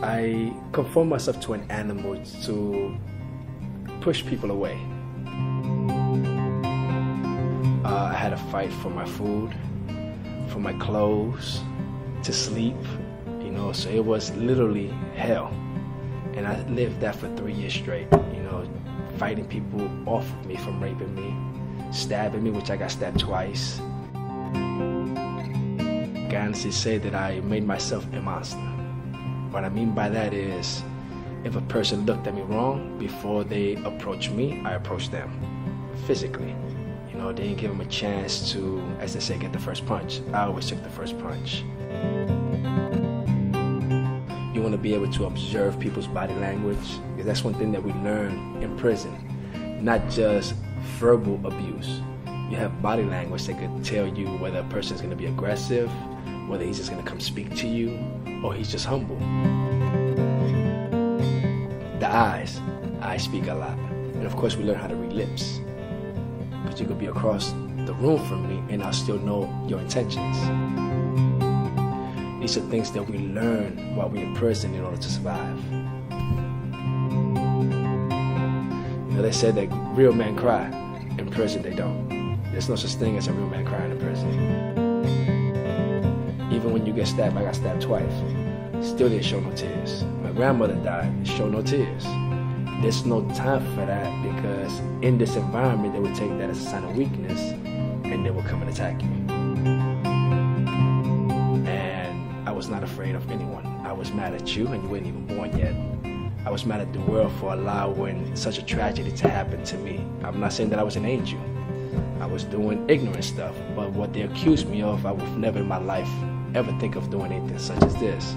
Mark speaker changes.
Speaker 1: I conform myself to an animal to push people away. I had to fight for my food, for my clothes, to sleep, so it was literally hell. And I lived that for 3 years straight, fighting people off of me from raping me, stabbing me, which I got stabbed twice. I can honestly say that I made myself a monster. What I mean by that is, if a person looked at me wrong, before they approached me, I approached them physically. They didn't give them a chance to, as they say, get the first punch. I always took the first punch. You want to be able to observe people's body language, because that's one thing that we learn in prison. Not just verbal abuse. You have body language that could tell you whether a person is going to be aggressive, whether he's just going to come speak to you, or he's just humble. The eyes speak a lot. And of course we learn how to read lips. Because you could be across the room from me and I'll still know your intentions. These are things that we learn while we're in prison in order to survive. They said that real men cry. In prison they don't. There's no such thing as a real man crying in prison. Even when you get stabbed, I got stabbed twice. Still didn't show no tears. My grandmother died, showed no tears. There's no time for that, because in this environment they would take that as a sign of weakness and they will come and attack you. And I was not afraid of anyone. I was mad at you, and you weren't even born yet. I was mad at the world for allowing such a tragedy to happen to me. I'm not saying that I was an angel. I was doing ignorant stuff, but what they accused me of, I would never in my life ever think of doing anything such as this.